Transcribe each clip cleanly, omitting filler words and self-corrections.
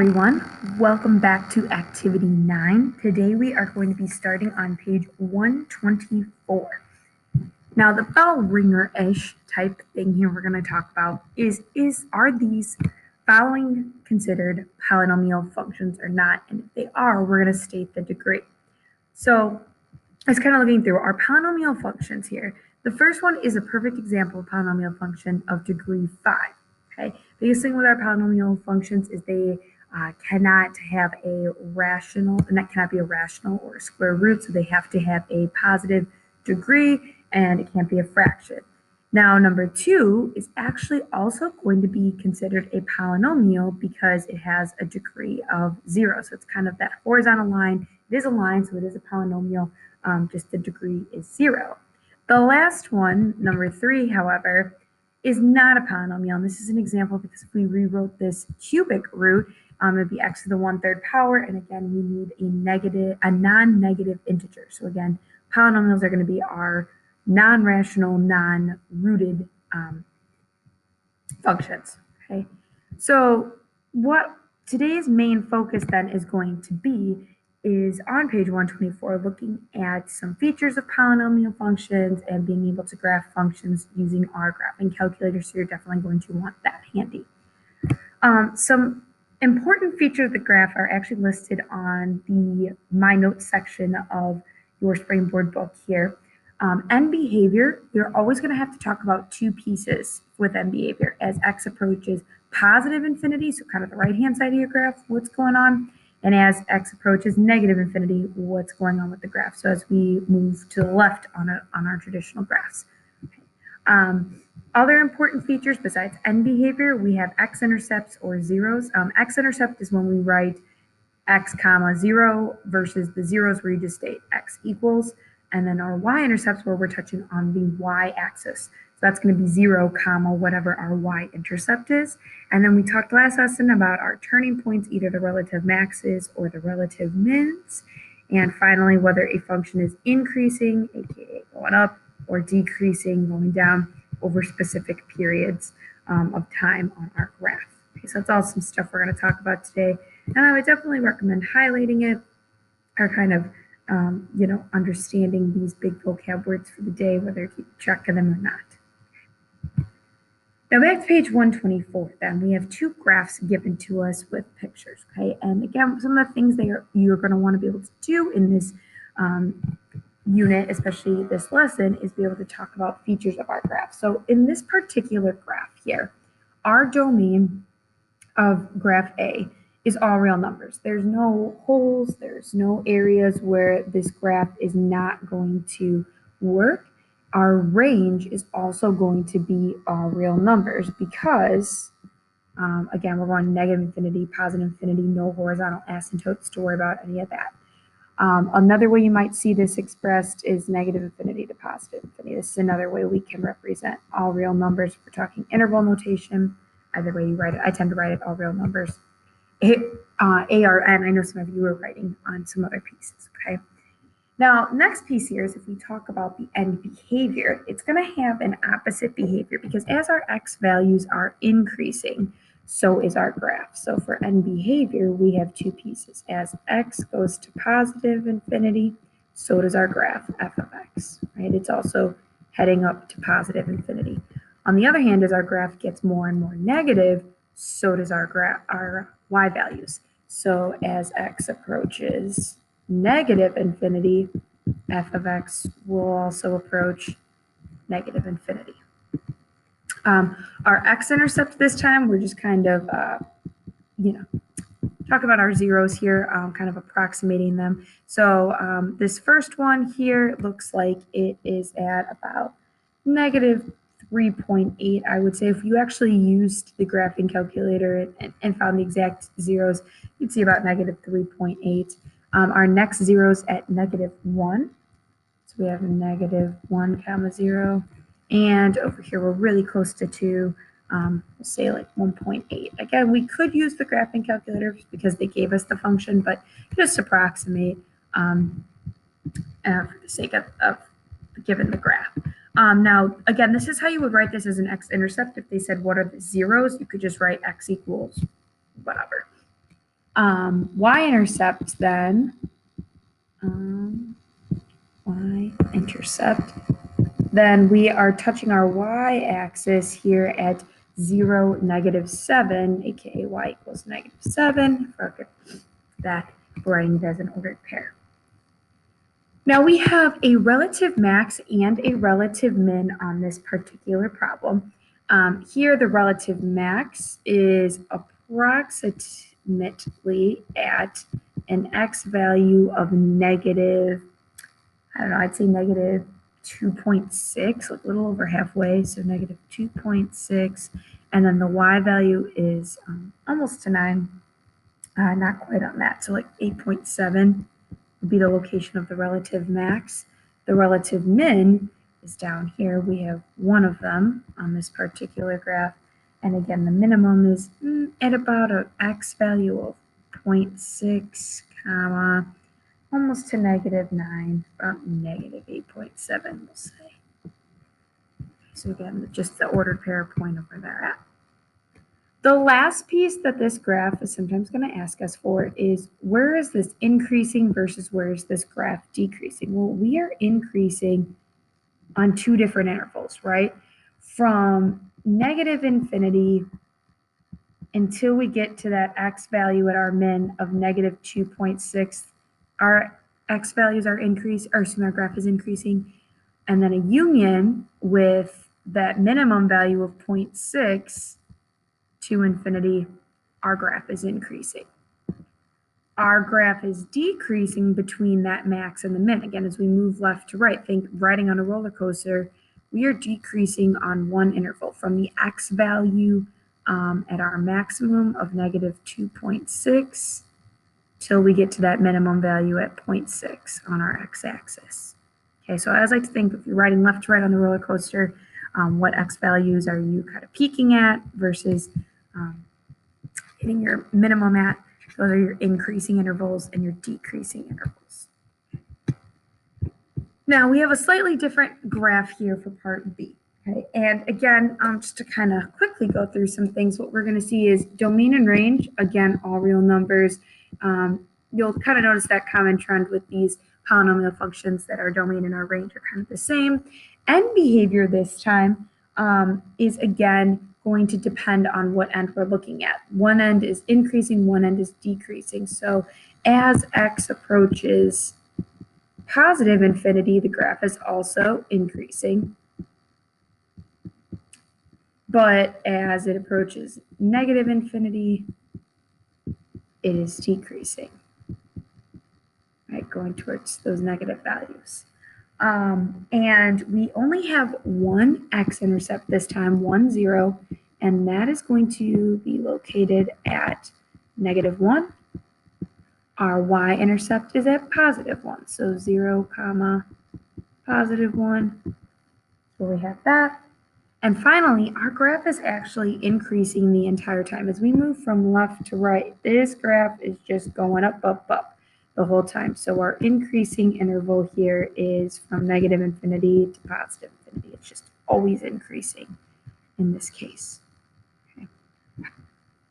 everyone, welcome back to Activity 9. Today we are going to be starting on page 124. Now the bell ringer-ish type thing here we're going to talk about are these following considered polynomial functions or not? And if they are, we're going to state the degree. So it's kind of looking through our polynomial functions here. The first one is a perfect example of polynomial function of degree 5. Okay, biggest thing with our polynomial functions is they cannot have a rational, and that cannot be a rational or a square root, so they have to have a positive degree, and it can't be a fraction. Now, number 2 is actually also going to be considered a polynomial because it has a degree of 0. So it's kind of that horizontal line. It is a line, so it is a polynomial, just the degree is 0. The last one, number 3, however, is not a polynomial. And this is an example because if we rewrote this cubic root, it would be x to the 1/3 power. And again, we need a non-negative integer. So again, polynomials are going to be our non-rational, non-rooted functions. Okay. So what today's main focus then is going to be is on page 124, looking at some features of polynomial functions and being able to graph functions using our graphing calculator. So you're definitely going to want that handy. Some important features of the graph are actually listed on the My Notes section of your Springboard book here. End behavior, you're always going to have to talk about two pieces with end behavior as x approaches positive infinity, so kind of the right-hand side of your graph, what's going on, and as x approaches negative infinity, what's going on with the graph. So as we move to the left on our traditional graphs. Okay. Other important features besides end behavior, we have x-intercepts or zeros. X-intercept is when we write x comma 0 versus the zeros where you just state x equals. And then our y-intercepts where we're touching on the y-axis. So that's going to be 0 comma whatever our y-intercept is. And then we talked last lesson about our turning points, either the relative maxes or the relative mins. And finally, whether a function is increasing, aka going up, or decreasing, going down over specific periods of time on our graph. Okay, so that's all some stuff we're going to talk about today. And I would definitely recommend highlighting it or kind of understanding these big vocab words for the day, whether you keep track of them or not. Now back to page 124, then we have two graphs given to us with pictures, okay? And again, some of the things you're going to want to be able to do in this unit, especially this lesson, is be able to talk about features of our graph. So in this particular graph here, our domain of graph A is all real numbers. There's no holes, there's no areas where this graph is not going to work. Our range is also going to be all real numbers because, again, we're going negative infinity, positive infinity, no horizontal asymptotes to worry about any of that. Another way you might see this expressed is negative infinity to positive infinity. This is another way we can represent all real numbers. If we're talking interval notation, either way you write it. I tend to write it all real numbers. ARN, I know some of you are writing on some other pieces, okay? Now, next piece here is if we talk about the end behavior, it's going to have an opposite behavior because as our x values are increasing, so is our graph. So for end behavior, we have two pieces. As x goes to positive infinity, so does our graph, f of x, right? It's also heading up to positive infinity. On the other hand, as our graph gets more and more negative, so does our y values. So as x approaches negative infinity, f of x will also approach negative infinity. Our x-intercept this time, we're just kind of, talk about our zeros here, kind of approximating them. So this first one here looks like it is at about negative 3.8, I would say. If you actually used the graphing calculator and found the exact zeros, you'd see about negative 3.8. Our next zeros at negative 1. So we have a negative 1 comma 0. And over here, we're really close to 2. We'll say like 1.8. Again, we could use the graphing calculator because they gave us the function, but just approximate for the sake of given the graph. Now, again, this is how you would write this as an x-intercept. If they said, what are the zeros? You could just write x equals whatever. Y-intercept then, y-intercept, then we are touching our y-axis here at 0, -7, aka y equals -7. Okay, that we're writing it as an ordered pair. Now we have a relative max and a relative min on this particular problem. Here the relative max is approximately at an x value of negative, I don't know, I'd say negative 2.6, like a little over halfway, so negative 2.6. And then the y value is almost to 9, not quite on that, so like 8.7 would be the location of the relative max. The relative min is down here. We have one of them on this particular graph. And again, the minimum is at about an x value of 0.6, comma, almost to -9, about -8.7, we'll say. So again, just the ordered pair point of where they're at. The last piece that this graph is sometimes going to ask us for is, where is this increasing versus where is this graph decreasing? Well, we are increasing on two different intervals, right? From -infinity until we get to that x value at our min of -2.6, our x values are increasing, or our graph is increasing, and then a union with that minimum value of 0.6 to infinity, our graph is increasing. Our graph is decreasing between that max and the min. Again, as we move left to right, think riding on a roller coaster, we are decreasing on one interval from the x value at our maximum of -2.6 till we get to that minimum value at 0.6 on our x-axis. Okay, so I always like to think, if you're riding left to right on the roller coaster, what x values are you kind of peaking at versus hitting your minimum at? Those are your increasing intervals and your decreasing intervals. Now we have a slightly different graph here for part B. Okay, and again, just to kind of quickly go through some things, what we're going to see is domain and range, again, all real numbers. You'll kind of notice that common trend with these polynomial functions, that our domain and our range are kind of the same. End behavior this time is again going to depend on what end we're looking at. One end is increasing, one end is decreasing. So as x approaches positive infinity, the graph is also increasing. But as it approaches negative infinity, it is decreasing, right, going towards those negative values. And we only have one x-intercept this time, 1, 0, and that is going to be located at -1. Our y-intercept is at +1, so 0, comma, +1. So we have that. And finally, our graph is actually increasing the entire time. As we move from left to right, this graph is just going up, up, up the whole time. So our increasing interval here is from -infinity to positive infinity. It's just always increasing in this case. Okay.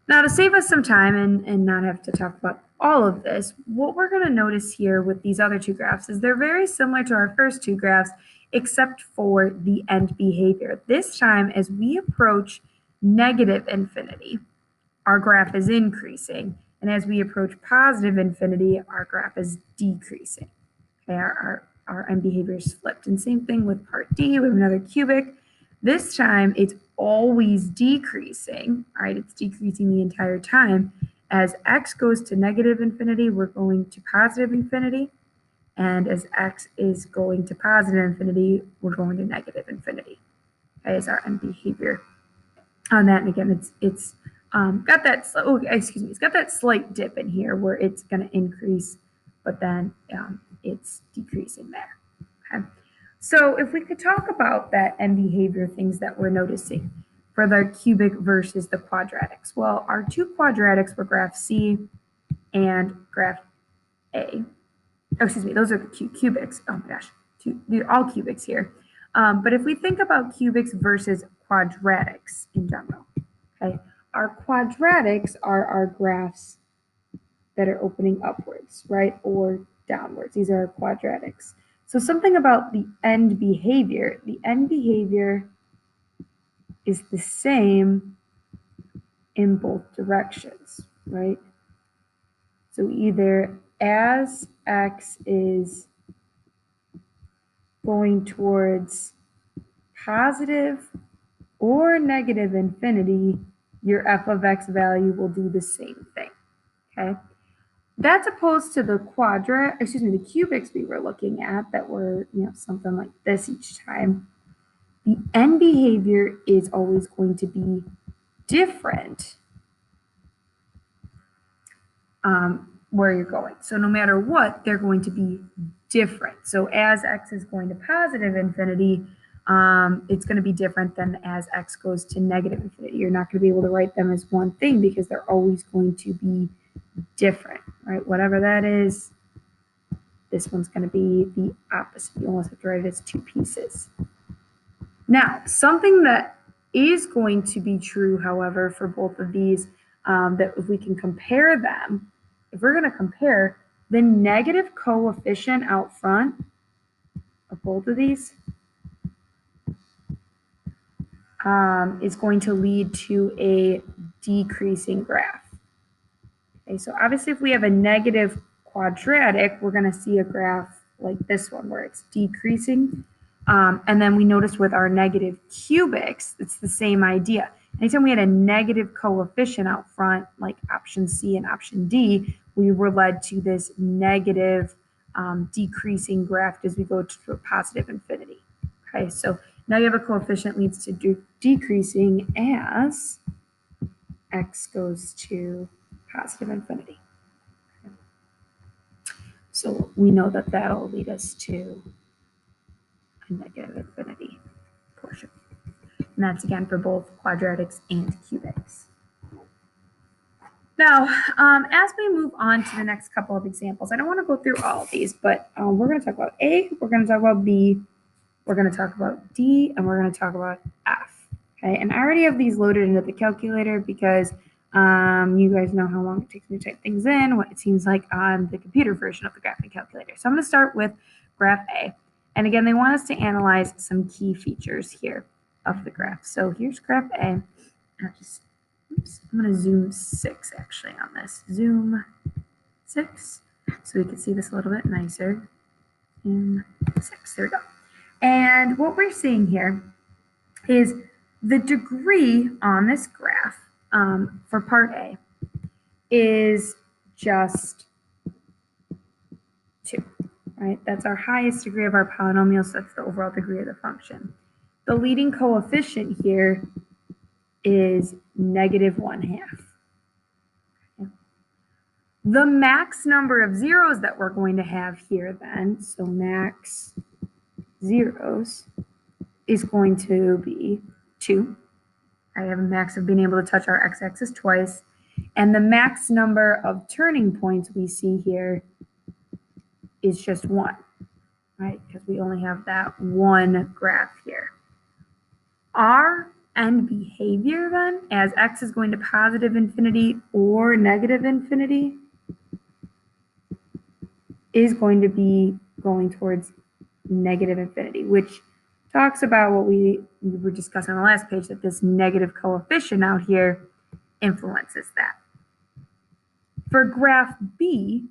Now, to save us some time and not have to talk about all of this, what we're going to notice here with these other two graphs is they're very similar to our first two graphs, except for the end behavior. This time, as we approach negative infinity, our graph is increasing. And as we approach positive infinity, our graph is decreasing. Okay, our end behavior is flipped. And same thing with part D. We have another cubic. This time, it's always decreasing. All right, it's decreasing the entire time. As x goes to negative infinity, we're going to positive infinity. And as x is going to positive infinity, we're going to negative infinity. Okay, is our end behavior on that. And again, it's got that, it's got that slight dip in here where it's going to increase, but then it's decreasing there. Okay. So if we could talk about that end behavior, things that we're noticing for the cubic versus the quadratics. Well, our two quadratics were graph C and graph A. Oh, excuse me, those are the cubics. Oh my gosh, they're all cubics here. But if we think about cubics versus quadratics in general, okay, our quadratics are our graphs that are opening upwards, right, or downwards. These are quadratics. So something about the end behavior. The end behavior is the same in both directions, right? So either as x is going towards positive or negative infinity, your f of x value will do the same thing, okay? That's opposed to the the cubics we were looking at that were, something like this each time. The end behavior is always going to be different where you're going. So no matter what, they're going to be different. So as x is going to positive infinity, it's going to be different than as x goes to negative infinity. You're not going to be able to write them as one thing because they're always going to be different, right? Whatever that is, this one's going to be the opposite. You almost have to write it as two pieces. Now, something that is going to be true, however, for both of these, that if we can compare them, if we're going to compare the negative coefficient out front of both of these, is going to lead to a decreasing graph. Okay, so obviously if we have a negative quadratic, we're going to see a graph like this one where it's decreasing. And then we notice with our negative cubics, it's the same idea. Anytime we had a negative coefficient out front, like option C and option D, we were led to this negative decreasing graph as we go to a positive infinity. Okay, so negative coefficient leads to decreasing as x goes to positive infinity. Okay. So we know that that'll lead us to a negative infinity portion. And that's again for both quadratics and cubics. Now, as we move on to the next couple of examples, I don't want to go through all of these, but we're going to talk about A, we're going to talk about B, we're going to talk about D, and we're going to talk about F. Okay, and I already have these loaded into the calculator because you guys know how long it takes me to type things in, what it seems like on the computer version of the graphing calculator. So I'm going to start with graph A. And again, they want us to analyze some key features here of the graph. So here's graph A. I'm going to zoom 6 actually on this. Zoom 6 so we can see this a little bit nicer. Zoom 6, there we go. And what we're seeing here is the degree on this graph for part A is just 2, right? That's our highest degree of our polynomial, so that's the overall degree of the function. The leading coefficient here is -1/2. Okay. The max number of zeros that we're going to have here then, so max zeros is going to be 2. I have a max of being able to touch our x-axis twice. And the max number of turning points we see here is just 1, right? Because we only have that one graph here. Our end behavior then, as x is going to positive infinity or negative infinity, is going to be going towards negative infinity, which talks about what we were discussing on the last page, that this negative coefficient out here influences that. For graph B,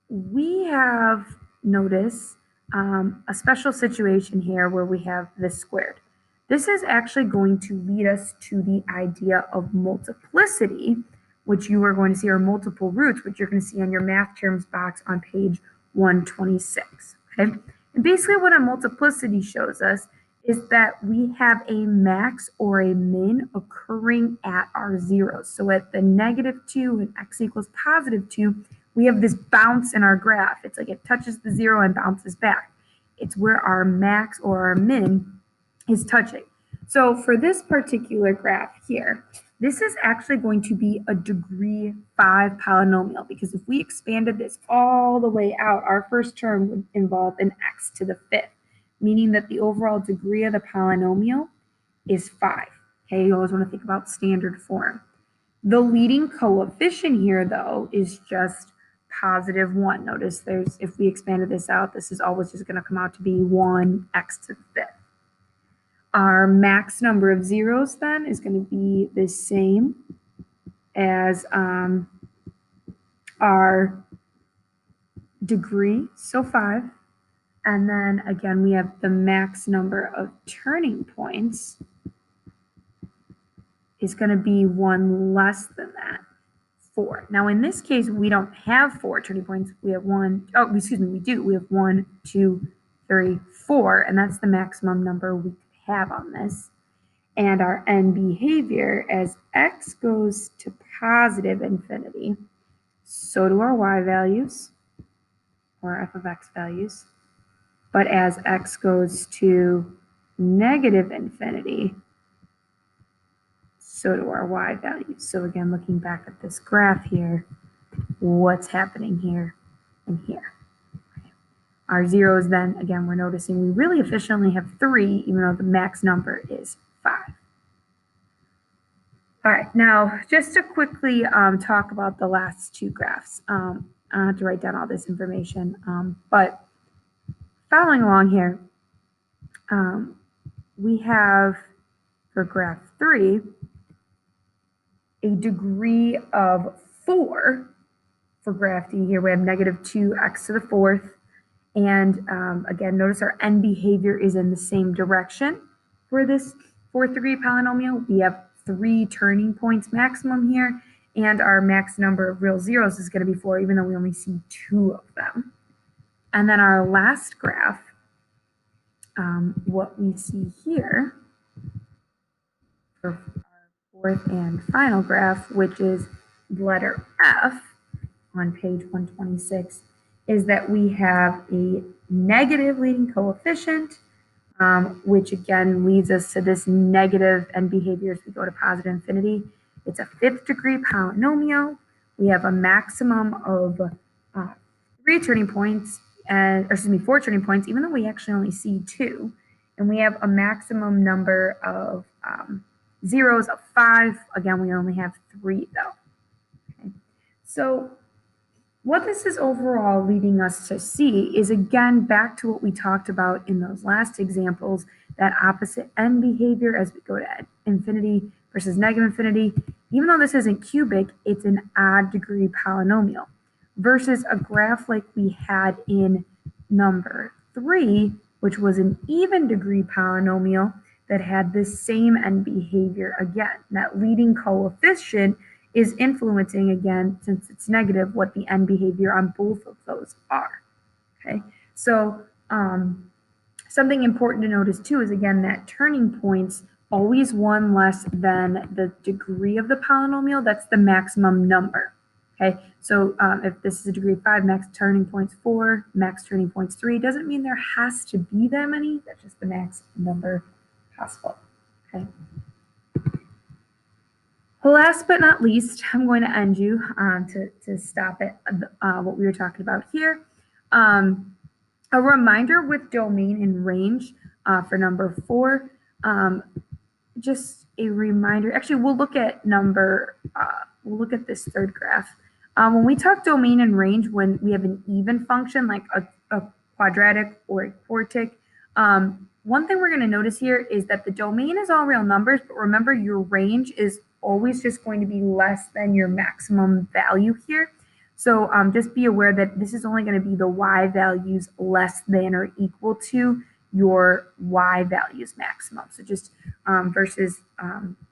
we have noticed a special situation here where we have this squared. This is actually going to lead us to the idea of multiplicity, which you are going to see, or multiple roots, which you're going to see on your math terms box on page 126. Okay, and basically what a multiplicity shows us is that we have a max or a min occurring at our zeros. So at the -2 and x equals +2, we have this bounce in our graph. It's like it touches the 0 and bounces back. It's where our max or our min is touching. So for this particular graph here, this is actually going to be a degree 5 polynomial, because if we expanded this all the way out, our first term would involve an x to the 5th, meaning that the overall degree of the polynomial is 5. Okay, you always want to think about standard form. The leading coefficient here, though, is just positive 1. Notice if we expanded this out, this is always just going to come out to be 1x to the fifth. Our max number of zeros then is going to be the same as our degree, so 5. And then again, we have the max number of turning points is going to be 1 less than that, 4. Now in this case, we don't have 4 turning points. We have we do. We have 1, 2, 3, 4, and that's the maximum number we could have on this. And our end behavior, as x goes to positive infinity, so do our y values, or f of x values. But as x goes to negative infinity, so do our y values. So again, looking back at this graph here, what's happening here and here? Our zeros then, again, we're noticing we really efficiently have 3, even though the max number is 5. All right, now just to quickly talk about the last 2 graphs. I don't have to write down all this information, but following along here, we have for graph 3, a degree of 4 for graph D. Here we have negative 2x to the 4th. And again, notice our end behavior is in the same direction for this 4th degree polynomial. We have 3 turning points maximum here, and our max number of real zeros is going to be 4, even though we only see 2 of them. And then our last graph, what we see here for our 4th and final graph, which is the letter F on page 126, is that we have a negative leading coefficient, which again leads us to this negative end behavior as we go to positive infinity. It's a 5th degree polynomial. We have a maximum of 4 turning points, even though we actually only see 2. And we have a maximum number of zeros of 5. Again, we only have 3 though. Okay. So what this is overall leading us to see is, again, back to what we talked about in those last examples, that opposite end behavior as we go to infinity versus negative infinity. Even though this isn't cubic, it's an odd degree polynomial, versus a graph like we had in number 3, which was an even degree polynomial that had the same end behavior again. That leading coefficient is influencing, again, since it's negative, what the end behavior on both of those are. Okay, so something important to notice too is, again, that turning points always 1 less than the degree of the polynomial. That's the maximum number. Okay, so if this is a degree of 5, max turning points 4, max turning points 3, doesn't mean there has to be that many. That's just the max number possible. Okay. Last but not least, I'm going to end you to stop at what we were talking about here. A reminder with domain and range for number 4. Just a reminder. Actually, we'll look at this 3rd graph. When we talk domain and range, when we have an even function like a quadratic or a quartic, one thing we're going to notice here is that the domain is all real numbers, but remember your range is always just going to be less than your maximum value here. So just be aware that this is only going to be the y values less than or equal to your y values maximum. So just versus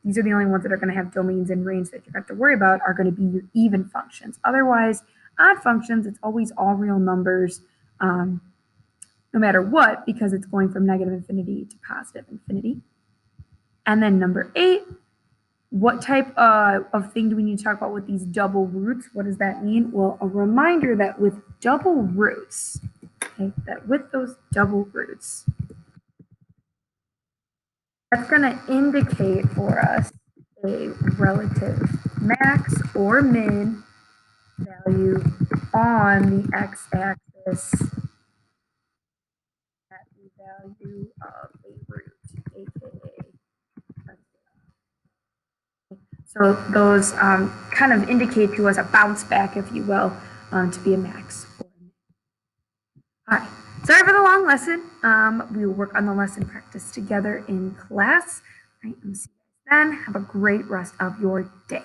these are the only ones that are going to have domains and range that you have to worry about are going to be your even functions. Otherwise, odd functions, it's always all real numbers no matter what, because it's going from negative infinity to positive infinity. And then number 8, what type of thing do we need to talk about with these double roots? What does that mean? Well, a reminder that with double roots, okay, that with those double roots, that's going to indicate for us a relative max or min value on the x-axis at the value of a root, aka. So those kind of indicate to us a bounce back, if you will, to be a max. All right. Sorry for the long lesson. We will work on the lesson practice together in class. All right, and see you guys then. Have a great rest of your day.